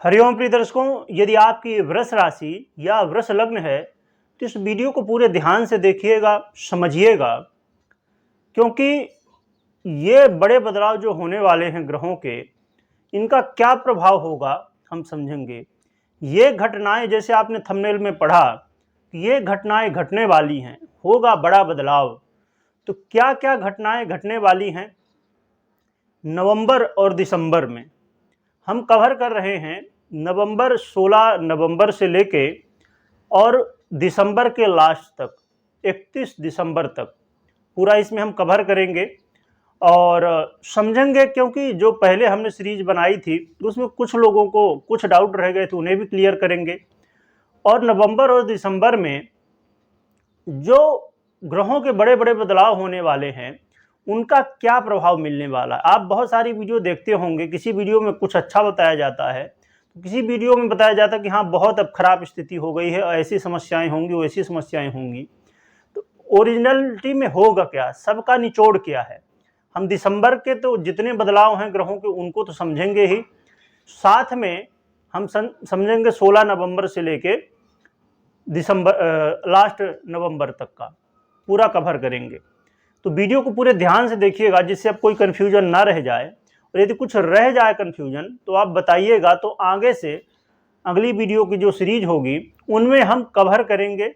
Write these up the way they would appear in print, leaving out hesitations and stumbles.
हरिओम प्रिय दर्शकों, यदि आपकी वृष राशि या वृष लग्न है तो इस वीडियो को पूरे ध्यान से देखिएगा, समझिएगा, क्योंकि ये बड़े बदलाव जो होने वाले हैं ग्रहों के, इनका क्या प्रभाव होगा हम समझेंगे। ये घटनाएं, जैसे आपने थंबनेल में पढ़ा, ये घटनाएं घटने वाली हैं, होगा बड़ा बदलाव। तो क्या क्या घटनाएं घटने वाली हैं नवंबर और दिसंबर में, हम कवर कर रहे हैं। नवंबर 16 नवंबर से लेके और दिसंबर के लास्ट तक 31 दिसंबर तक पूरा इसमें हम कवर करेंगे और समझेंगे, क्योंकि जो पहले हमने सीरीज बनाई थी उसमें कुछ लोगों को कुछ डाउट रह गए थे, उन्हें भी क्लियर करेंगे। और नवंबर और दिसंबर में जो ग्रहों के बड़े बड़े बदलाव होने वाले हैं उनका क्या प्रभाव मिलने वाला है। आप बहुत सारी वीडियो देखते होंगे, किसी वीडियो में कुछ अच्छा बताया जाता है, किसी वीडियो में बताया जाता है कि हाँ बहुत अब खराब स्थिति हो गई है, ऐसी समस्याएं होंगी, वैसी समस्याएं होंगी। तो ओरिजिनलिटी में होगा क्या, सबका निचोड़ क्या है। हम दिसंबर के तो जितने बदलाव हैं ग्रहों के उनको तो समझेंगे ही, साथ में हम समझेंगे 16 नवंबर से लेके दिसंबर लास्ट नवंबर तक का पूरा कवर करेंगे। तो वीडियो को पूरे ध्यान से देखिएगा, जिससे अब कोई कन्फ्यूजन ना रह जाए, और यदि कुछ रह जाए कन्फ्यूजन तो आप बताइएगा, तो आगे से अगली वीडियो की जो सीरीज होगी उनमें हम कवर करेंगे।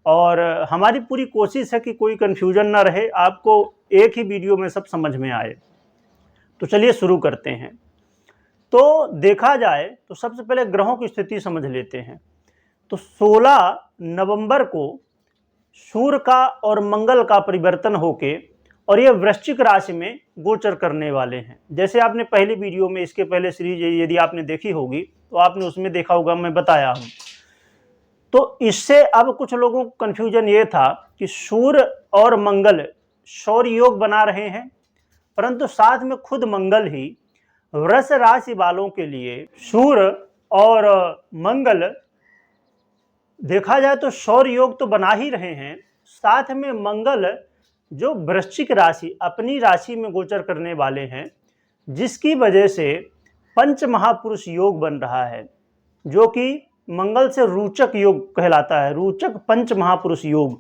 और हमारी पूरी कोशिश है कि कोई कन्फ्यूजन ना रहे, आपको एक ही वीडियो में सब समझ में आए। तो चलिए शुरू करते हैं। तो देखा जाए तो सबसे पहले ग्रहों की स्थिति समझ लेते हैं। तो 16 नवंबर को सूर्य का और मंगल का परिवर्तन होके और ये वृश्चिक राशि में गोचर करने वाले हैं। जैसे आपने पहली वीडियो में, इसके पहले सीरीज यदि आपने देखी होगी तो आपने उसमें देखा होगा, मैं बताया हूं। तो इससे अब कुछ लोगों को कन्फ्यूजन ये था कि सूर्य और मंगल सौर योग बना रहे हैं, परंतु साथ में खुद मंगल ही वृष राशि वालों के लिए, सूर्य और मंगल देखा जाए तो सौर योग तो बना ही रहे हैं, साथ में मंगल जो वृश्चिक राशि अपनी राशि में गोचर करने वाले हैं, जिसकी वजह से पंच महापुरुष योग बन रहा है, जो कि मंगल से रोचक योग कहलाता है, रोचक पंच महापुरुष योग।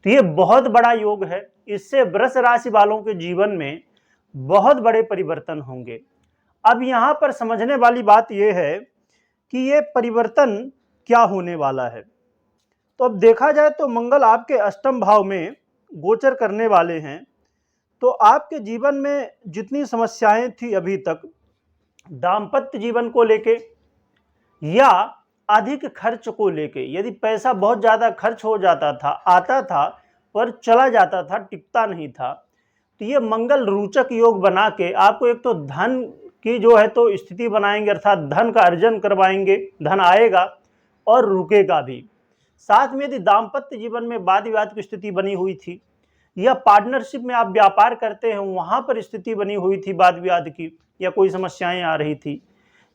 तो ये बहुत बड़ा योग है, इससे वृष राशि वालों के जीवन में बहुत बड़े परिवर्तन होंगे। अब यहाँ पर समझने वाली बात यह है कि ये परिवर्तन क्या होने वाला है। तो अब देखा जाए तो मंगल आपके अष्टम भाव में गोचर करने वाले हैं, तो आपके जीवन में जितनी समस्याएं थी अभी तक, दाम्पत्य जीवन को लेके या अधिक खर्च को लेके, यदि पैसा बहुत ज़्यादा खर्च हो जाता था, आता था पर चला जाता था, टिकता नहीं था, तो ये मंगल रोचक योग बना के आपको एक तो धन की जो है तो स्थिति बनाएंगे, अर्थात धन का अर्जन करवाएंगे, धन आएगा और रुकेगा भी। साथ में यदि दाम्पत्य जीवन में वाद विवाद की स्थिति बनी हुई थी, या पार्टनरशिप में आप व्यापार करते हैं वहां पर स्थिति बनी हुई थी वाद विवाद की, या कोई समस्याएं आ रही थी,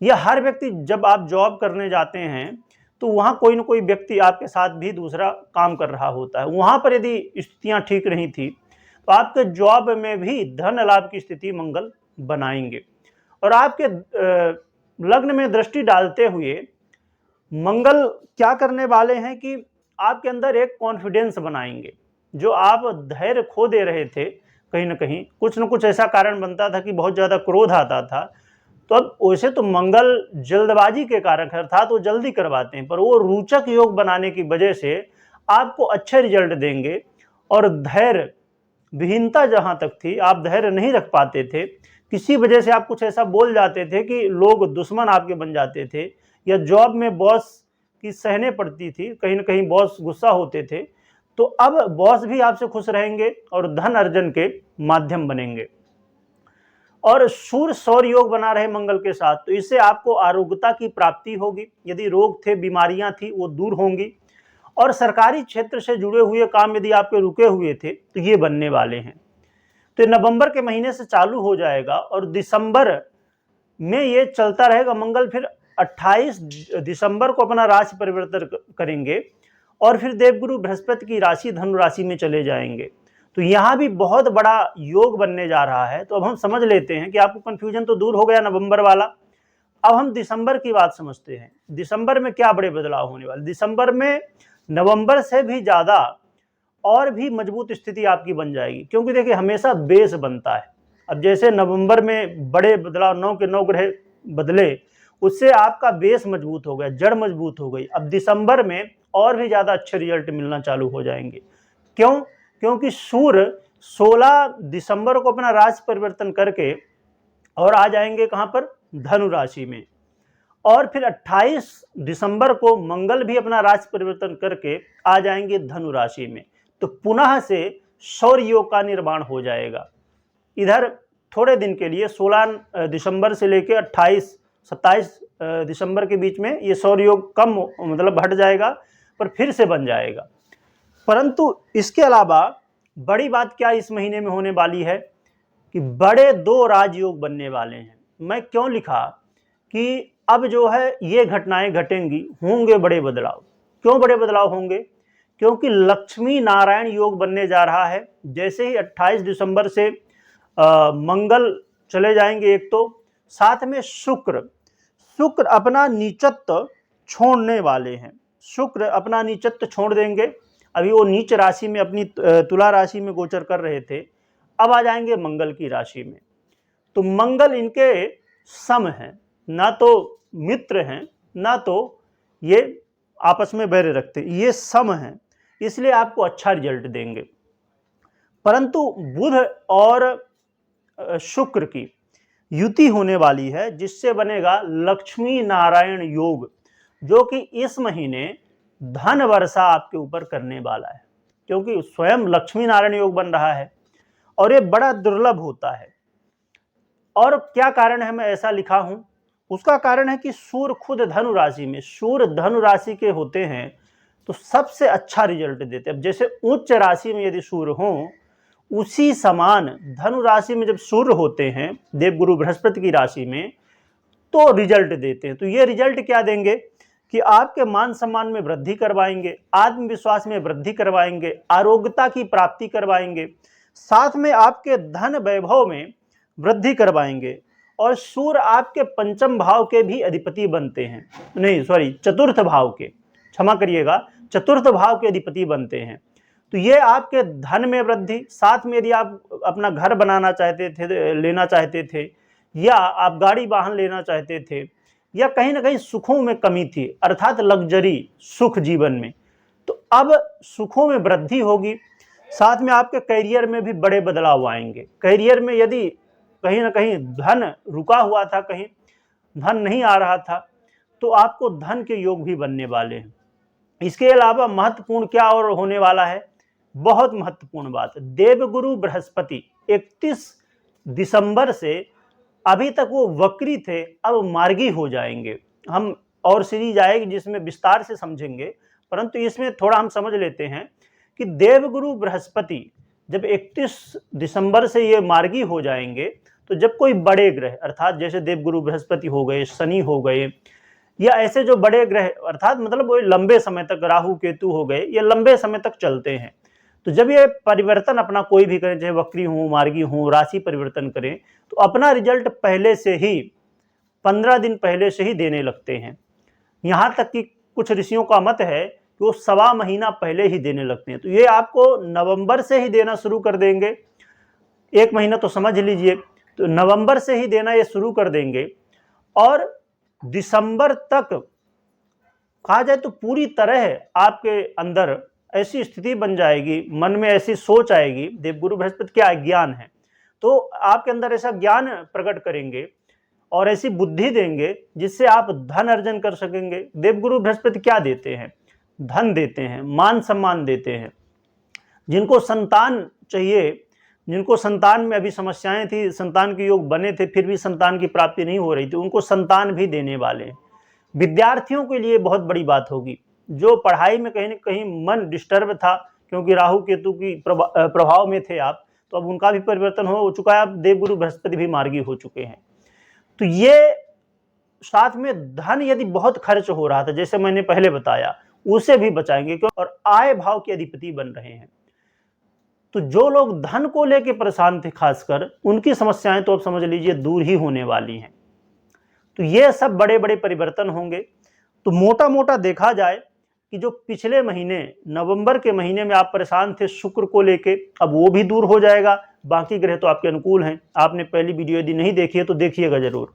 या हर व्यक्ति जब आप जॉब करने जाते हैं तो वहां कोई ना कोई व्यक्ति आपके साथ भी दूसरा काम कर रहा होता है, वहां पर यदि स्थितियां ठीक नहीं थी तो आपके जॉब में भी धन लाभ की स्थिति मंगल बनाएंगे। और आपके लग्न में दृष्टि डालते हुए मंगल क्या करने वाले हैं कि आपके अंदर एक कॉन्फिडेंस बनाएंगे। जो आप धैर्य खो दे रहे थे, कहीं ना कहीं कुछ न कुछ ऐसा कारण बनता था कि बहुत ज़्यादा क्रोध आता था, तो अब वैसे तो मंगल जल्दबाजी के कारक है, अर्थात वो जल्दी करवाते हैं, पर वो रोचक योग बनाने की वजह से आपको अच्छे रिजल्ट देंगे। और धैर्य विहीनता जहाँ तक थी, आप धैर्य नहीं रख पाते थे, किसी वजह से आप कुछ ऐसा बोल जाते थे कि लोग दुश्मन आपके बन जाते थे, या जॉब में बॉस की सहने पड़ती थी, कहीं ना कहीं बॉस गुस्सा होते थे, तो अब बॉस भी आपसे खुश रहेंगे और धन अर्जन के माध्यम बनेंगे। और सूर्य सौर योग बना रहे मंगल के साथ, तो इससे आपको आरोग्यता की प्राप्ति होगी, यदि रोग थे, बीमारियां थी, वो दूर होंगी। और सरकारी क्षेत्र से जुड़े हुए काम यदि आपके रुके हुए थे तो ये बनने वाले हैं। तो नवंबर के महीने से चालू हो जाएगा और दिसंबर में ये चलता रहेगा। मंगल फिर 28 दिसंबर को अपना राशि परिवर्तन करेंगे और फिर देवगुरु बृहस्पति की राशि धनु राशि में चले जाएंगे। तो यहाँ भी बहुत बड़ा योग बनने जा रहा है। तो अब हम समझ लेते हैं कि आपको कन्फ्यूजन तो दूर हो गया नवंबर वाला। अब हम दिसंबर की बात समझते हैं। दिसंबर में क्या बड़े बदलाव होने वाले? दिसंबर में नवंबर से भी ज़्यादा और भी मजबूत स्थिति आपकी बन जाएगी, क्योंकि देखिए हमेशा बेस बनता है। अब जैसे नवंबर में बड़े बदलाव 9 के 9 ग्रह बदले, उससे आपका बेस मजबूत हो गया, जड़ मजबूत हो गई। अब दिसंबर में और भी ज़्यादा अच्छे रिजल्ट मिलना चालू हो जाएंगे। क्यों? क्योंकि सूर्य 16 दिसंबर को अपना राशि परिवर्तन करके और आ जाएंगे कहाँ पर? धनु राशि में। और फिर 28 दिसंबर को मंगल भी अपना राशि परिवर्तन करके आ जाएंगे धनु राशि में। तो पुनः से सौर योग का निर्माण हो जाएगा। इधर थोड़े दिन के लिए 16 दिसंबर से लेकर 28-27 दिसंबर के बीच में ये सौर योग कम मतलब हट जाएगा, पर फिर से बन जाएगा। परंतु इसके अलावा बड़ी बात क्या इस महीने में होने वाली है कि बड़े 2 राजयोग बनने वाले हैं। मैं क्यों लिखा कि अब जो है ये घटनाएं घटेंगी, होंगे बड़े बदलाव। क्यों बड़े बदलाव होंगे? क्योंकि लक्ष्मी नारायण योग बनने जा रहा है। जैसे ही 28 दिसंबर से मंगल चले जाएंगे एक, तो साथ में शुक्र अपना नीचत्व छोड़ने वाले हैं। शुक्र अपना नीचत्व छोड़ देंगे। अभी वो नीच राशि में अपनी तुला राशि में गोचर कर रहे थे, अब आ जाएंगे मंगल की राशि में। तो मंगल इनके सम हैं, ना तो मित्र हैं ना तो ये आपस में बैर रखते, ये सम हैं, इसलिए आपको अच्छा रिजल्ट देंगे। परंतु बुध और शुक्र की युति होने वाली है, जिससे बनेगा लक्ष्मी नारायण योग, जो कि इस महीने धन वर्षा आपके ऊपर करने वाला है। क्योंकि स्वयं लक्ष्मी नारायण योग बन रहा है और ये बड़ा दुर्लभ होता है। और क्या कारण है मैं ऐसा लिखा हूं? उसका कारण है कि सूर्य खुद धनु राशि में, सूर्य धनु राशि के होते हैं तो सबसे अच्छा रिजल्ट देते हैं। अब जैसे उच्च राशि में यदि सूर्य हो, उसी समान धनु राशि में जब सूर्य होते हैं देवगुरु बृहस्पति की राशि में, तो रिजल्ट देते हैं। तो ये रिजल्ट क्या देंगे कि आपके मान सम्मान में वृद्धि करवाएंगे, आत्मविश्वास में वृद्धि करवाएंगे, आरोग्यता की प्राप्ति करवाएंगे, साथ में आपके धन वैभव में वृद्धि करवाएंगे। और सूर्य आपके पंचम भाव के भी अधिपति बनते हैं, नहीं सॉरी चतुर्थ भाव के, क्षमा करिएगा, चतुर्थ भाव के अधिपति बनते हैं। तो ये आपके धन में वृद्धि, साथ में यदि आप अपना घर बनाना चाहते थे, लेना चाहते थे, या आप गाड़ी वाहन लेना चाहते थे, या कहीं ना कहीं सुखों में कमी थी, अर्थात लग्जरी सुख जीवन में, तो अब सुखों में वृद्धि होगी। साथ में आपके करियर में भी बड़े बदलाव आएंगे। करियर में यदि कहीं ना कहीं धन रुका हुआ था, कहीं धन नहीं आ रहा था, तो आपको धन के योग भी बनने वाले हैं। इसके अलावा महत्वपूर्ण क्या और होने वाला है? बहुत महत्वपूर्ण बात, देवगुरु बृहस्पति 31 दिसंबर से, अभी तक वो वक्री थे, अब मार्गी हो जाएंगे। हम और सीरीज आएगी जिसमें विस्तार से समझेंगे, परंतु इसमें थोड़ा हम समझ लेते हैं कि देवगुरु बृहस्पति जब 31 दिसंबर से ये मार्गी हो जाएंगे, तो जब कोई बड़े ग्रह अर्थात जैसे देवगुरु बृहस्पति हो गए, शनि हो गए, या ऐसे जो बड़े ग्रह अर्थात मतलब वो लंबे समय तक, राहु केतु हो गए, ये लंबे समय तक चलते हैं। तो जब ये परिवर्तन अपना कोई भी करें, चाहे वक्री हो, मार्गी हो, राशि परिवर्तन करें, तो अपना रिजल्ट पहले से ही 15 दिन पहले से ही देने लगते हैं। यहाँ तक कि कुछ ऋषियों का मत है कि वो 1.25 महीना पहले ही देने लगते हैं। तो ये आपको नवंबर से ही देना शुरू कर देंगे। 1 महीना तो समझ लीजिए, तो नवंबर से ही देना ये शुरू कर देंगे, और दिसंबर तक कहा जाए तो पूरी तरह आपके अंदर ऐसी स्थिति बन जाएगी, मन में ऐसी सोच आएगी। देवगुरु बृहस्पति क्या ज्ञान है, तो आपके अंदर ऐसा ज्ञान प्रकट करेंगे और ऐसी बुद्धि देंगे जिससे आप धन अर्जन कर सकेंगे। देवगुरु बृहस्पति क्या देते हैं? धन देते हैं, मान सम्मान देते हैं। जिनको संतान चाहिए, जिनको संतान में अभी समस्याएं थी, संतान के योग बने थे फिर भी संतान की प्राप्ति नहीं हो रही थी, उनको संतान भी देने वाले हैं। विद्यार्थियों के लिए बहुत बड़ी बात होगी, जो पढ़ाई में कहीं न कहीं मन डिस्टर्ब था, क्योंकि राहु केतु की प्रभाव में थे आप, तो अब उनका भी परिवर्तन हो चुका है। अब देवगुरु बृहस्पति भी मार्गी हो चुके हैं। तो ये साथ में धन यदि बहुत खर्च हो रहा था, जैसे मैंने पहले बताया, उसे भी बचाएंगे, क्यों? और आय भाव के अधिपति बन रहे हैं। तो जो लोग धन को लेकर परेशान थे, खासकर उनकी समस्याएं तो अब समझ लीजिए दूर ही होने वाली हैं। तो ये सब बड़े बड़े परिवर्तन होंगे। तो मोटा मोटा देखा जाए कि जो पिछले महीने नवंबर के महीने में आप परेशान थे शुक्र को लेके, अब वो भी दूर हो जाएगा। बाकी ग्रह तो आपके अनुकूल हैं। आपने पहली वीडियो यदि नहीं देखी है तो देखिएगा जरूर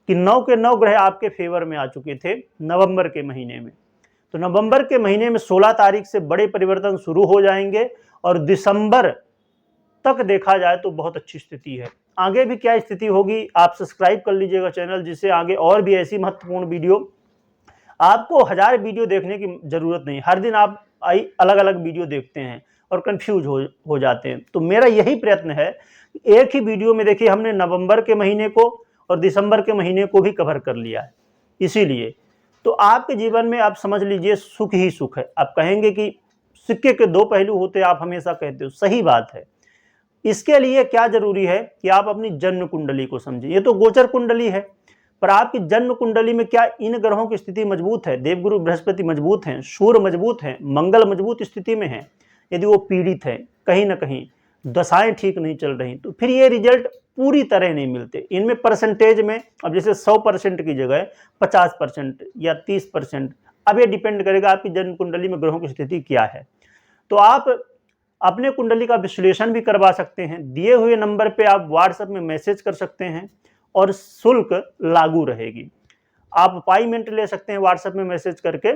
कि 9 के 9 ग्रह आपके फेवर में आ चुके थे नवंबर के महीने में। तो नवंबर के महीने में 16 तारीख से बड़े परिवर्तन शुरू हो जाएंगे और दिसंबर तक देखा जाए तो बहुत अच्छी स्थिति है। आगे भी क्या स्थिति होगी आप सब्सक्राइब कर लीजिएगा चैनल, जिससे आगे और भी ऐसी महत्वपूर्ण वीडियो, आपको 1000 वीडियो देखने की जरूरत नहीं। हर दिन आप अलग अलग वीडियो देखते हैं और कंफ्यूज हो जाते हैं। तो मेरा यही प्रयत्न है, एक ही वीडियो में देखिए हमने नवंबर के महीने को और दिसंबर के महीने को भी कवर कर लिया है। इसीलिए तो आपके जीवन में आप समझ लीजिए सुख ही सुख है। आप कहेंगे कि सिक्के के दो पहलू होते, आप हमेशा कहते हो, सही बात है। इसके लिए क्या जरूरी है कि आप अपनी जन्म कुंडली को समझिए। ये तो गोचर कुंडली है, पर आपकी जन्म कुंडली में क्या इन ग्रहों की स्थिति मजबूत है? देवगुरु बृहस्पति मजबूत हैं, सूर्य मजबूत हैं, मंगल मजबूत स्थिति में है। यदि वो पीड़ित है, कहीं ना कहीं दशाएं ठीक नहीं चल रही, तो फिर ये रिजल्ट पूरी तरह नहीं मिलते। इनमें परसेंटेज में अब जैसे 100% की जगह 50% या 30%, अब ये डिपेंड करेगा आपकी जन्म कुंडली में ग्रहों की स्थिति क्या है। तो आप अपने कुंडली का विश्लेषण भी करवा सकते हैं। दिए हुए नंबर पे आप व्हाट्सएप में मैसेज कर सकते हैं और शुल्क लागू रहेगी। आप अपॉइंटमेंट ले सकते हैं व्हाट्सएप में मैसेज करके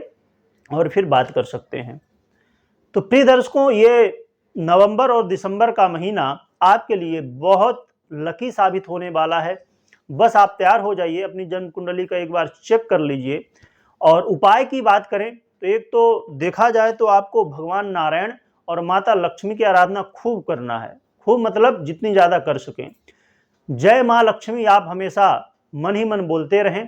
और फिर बात कर सकते हैं। तो प्रिय दर्शकों, ये नवंबर और दिसंबर का महीना आपके लिए बहुत लकी साबित होने वाला है। बस आप तैयार हो जाइए, अपनी जन्म कुंडली का एक बार चेक कर लीजिए। और उपाय की बात करें तो एक तो देखा जाए तो आपको भगवान नारायण और माता लक्ष्मी की आराधना खूब करना है। खूब मतलब जितनी ज़्यादा कर सकें। जय माँ लक्ष्मी आप हमेशा मन ही मन बोलते रहें,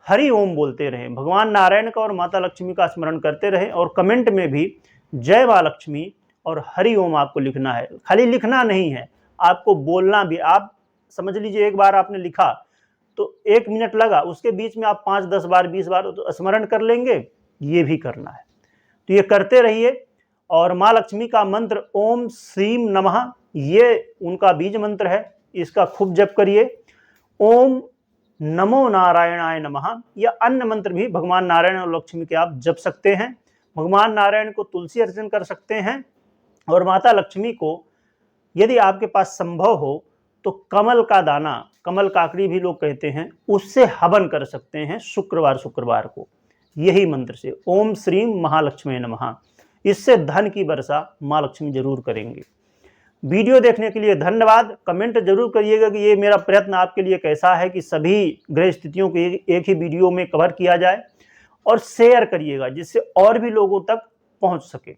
हरि ओम बोलते रहें, भगवान नारायण का और माता लक्ष्मी का स्मरण करते रहें। और कमेंट में भी जय माँ लक्ष्मी और हरि ओम आपको लिखना है। खाली लिखना नहीं है, आपको बोलना भी। आप समझ लीजिए एक बार आपने लिखा तो 1 मिनट लगा, उसके बीच में आप 5, 10 बार, 20 बार तो स्मरण कर लेंगे। ये भी करना है, तो ये करते रहिए। और माँ लक्ष्मी का मंत्र ओम श्रीम नमः, ये उनका बीज मंत्र है, इसका खूब जप करिए। ओम नमो नारायणाय नमः, या अन्य मंत्र भी भगवान नारायण और लक्ष्मी के आप जप सकते हैं। भगवान नारायण को तुलसी अर्चन कर सकते हैं और माता लक्ष्मी को यदि आपके पास संभव हो तो कमल का दाना, कमल काकड़ी भी लोग कहते हैं, उससे हवन कर सकते हैं शुक्रवार को यही मंत्र से, ओम श्रीम महालक्ष्मी नमः। इससे धन की वर्षा माँ लक्ष्मी जरूर करेंगे। वीडियो देखने के लिए धन्यवाद। कमेंट जरूर करिएगा कि ये मेरा प्रयत्न आपके लिए कैसा है कि सभी ग्रह स्थितियों को एक ही वीडियो में कवर किया जाए, और शेयर करिएगा जिससे और भी लोगों तक पहुंच सके।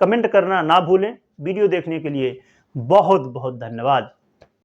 कमेंट करना ना भूलें। वीडियो देखने के लिए बहुत बहुत धन्यवाद।